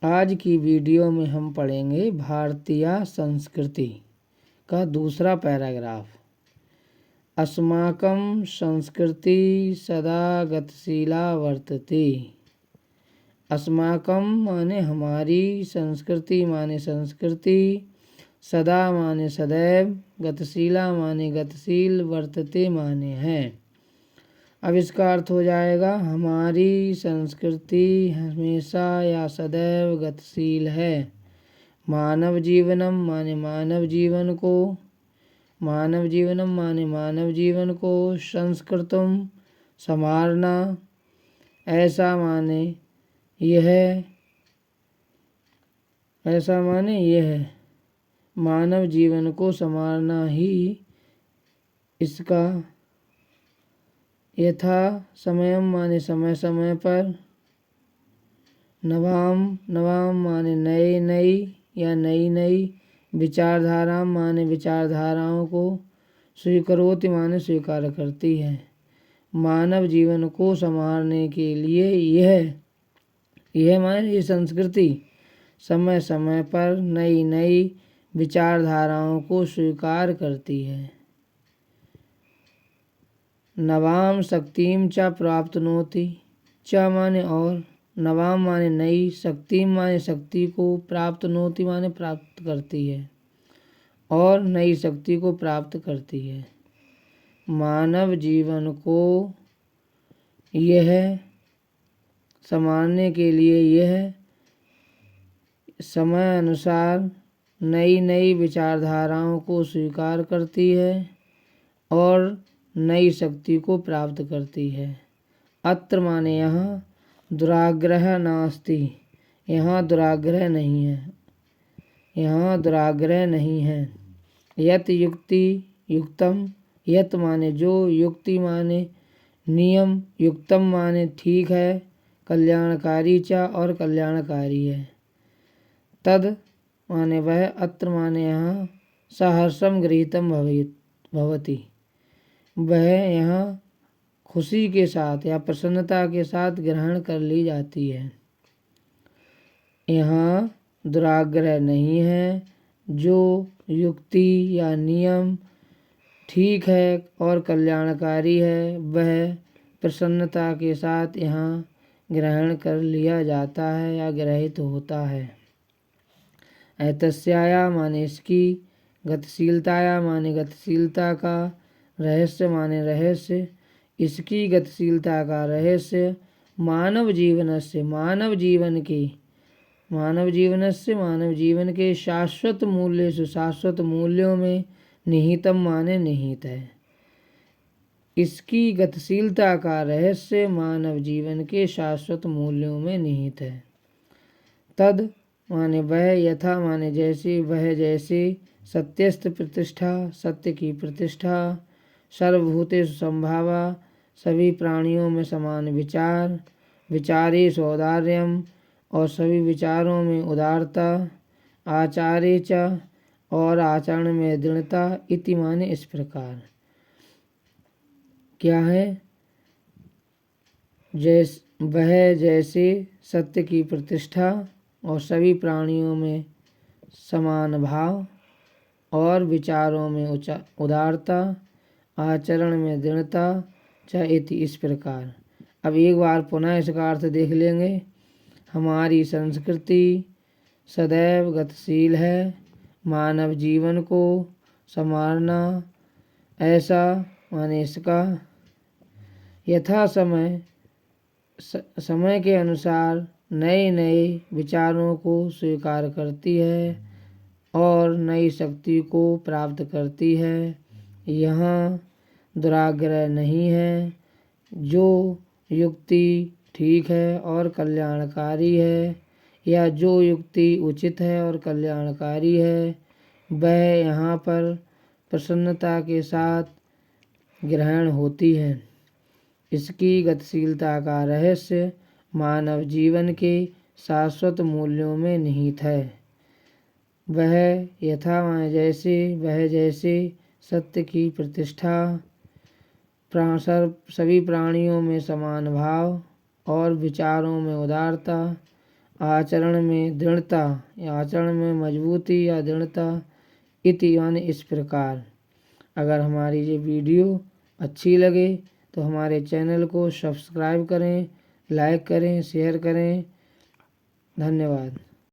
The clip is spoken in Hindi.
आज की वीडियो में हम पढ़ेंगे भारतीय संस्कृति का दूसरा पैराग्राफ। अस्माकं संस्कृति सदा गतिशीला वर्तते। अस्माकं माने हमारी, संस्कृति माने संस्कृति, सदा माने सदैव, गतिशीला माने गतिशील, वर्तते माने है। अब इसका अर्थ हो जाएगा हमारी संस्कृति हमेशा या सदैव गतिशील है। मानव जीवनम माने मानव जीवन को, मानव जीवनम माने मानव जीवन को, संस्कृतम संवारना, ऐसा माने यह, ऐसा माने यह मानव जीवन को संवारना ही इसका, यथा समयम माने समय समय पर, नवाम नवाम माने नए नई या नई नई, विचारधारा माने विचारधाराओं को, स्वीकरोति माने स्वीकार करती है। मानव जीवन को संवारने के लिए यह माने ये संस्कृति समय समय पर नई नई विचारधाराओं को स्वीकार करती है। नवाम शक्तिम च प्राप्तनोति, च माने और, नवाम माने नई, शक्तिम माने शक्ति को, प्राप्तनोति माने प्राप्त करती है और नई शक्ति को प्राप्त करती है। मानव जीवन को यह संभालने के लिए यह समय अनुसार नई नई विचारधाराओं को स्वीकार करती है और नई शक्ति को प्राप्त करती है। अत्र माने यहाँ, दुराग्रह नास्ति, यहाँ दुराग्रह नहीं है, यहाँ दुराग्रह नहीं है। यत युक्ति युक्तम, यत माने जो, युक्ति माने नियम, युक्तम माने ठीक है, कल्याणकारी च और कल्याणकारी है। तद माने वह, अत्र माने यहाँ, सहर्षम गृहीतम भवति, वह यहाँ खुशी के साथ या प्रसन्नता के साथ ग्रहण कर ली जाती है। यहाँ दुराग्रह नहीं है, जो युक्ति या नियम ठीक है और कल्याणकारी है वह प्रसन्नता के साथ यहाँ ग्रहण कर लिया जाता है या ग्रहित होता है। एतस्याया माने इसकी, गतिशीलताया माने गतिशीलता का, रहस्य माने रहस्य, इसकी गतिशीलता का रहस्य, मानव जीवन से मानव जीवन के, मानव जीवन से मानव जीवन के, शाश्वत मूल्य से शाश्वत मूल्यों में, निहितम माने निहित है। इसकी गतिशीलता का रहस्य मानव जीवन के शाश्वत मूल्यों में निहित है। तद माने वह, यथा माने जैसे, वह जैसे, सत्यस्थ प्रतिष्ठा, सत्य की प्रतिष्ठा, सर्वभूतेषु संभावा, सभी प्राणियों में समान विचार, विचारेषु औदार्यम और सभी विचारों में उदारता, आचारे च और आचरण में दृढ़ता, इति माने इस प्रकार। क्या है? वह जैसे सत्य की प्रतिष्ठा और सभी प्राणियों में समान भाव और विचारों में उदारता, आचरण में दृढ़ता, च इति इस प्रकार। अब एक बार पुनः इसका अर्थ देख लेंगे। हमारी संस्कृति सदैव गतिशील है, मानव जीवन को संवारना, ऐसा माने इसका, यथा समय के अनुसार नए नए विचारों को स्वीकार करती है और नई शक्ति को प्राप्त करती है। यहाँ दुराग्रह नहीं है, जो युक्ति ठीक है और कल्याणकारी है या जो युक्ति उचित है और कल्याणकारी है वह यहाँ पर प्रसन्नता के साथ ग्रहण होती है। इसकी गतिशीलता का रहस्य मानव जीवन के शाश्वत मूल्यों में निहित है। वह यथा माने जैसे, वह जैसे, सत्य की प्रतिष्ठा, सभी प्राणियों में समान भाव और विचारों में उदारता, आचरण में दृढ़ता या आचरण में मजबूती या दृढ़ता इति यानी इस प्रकार। अगर हमारी ये वीडियो अच्छी लगे तो हमारे चैनल को सब्सक्राइब करें, लाइक करें, शेयर करें। धन्यवाद।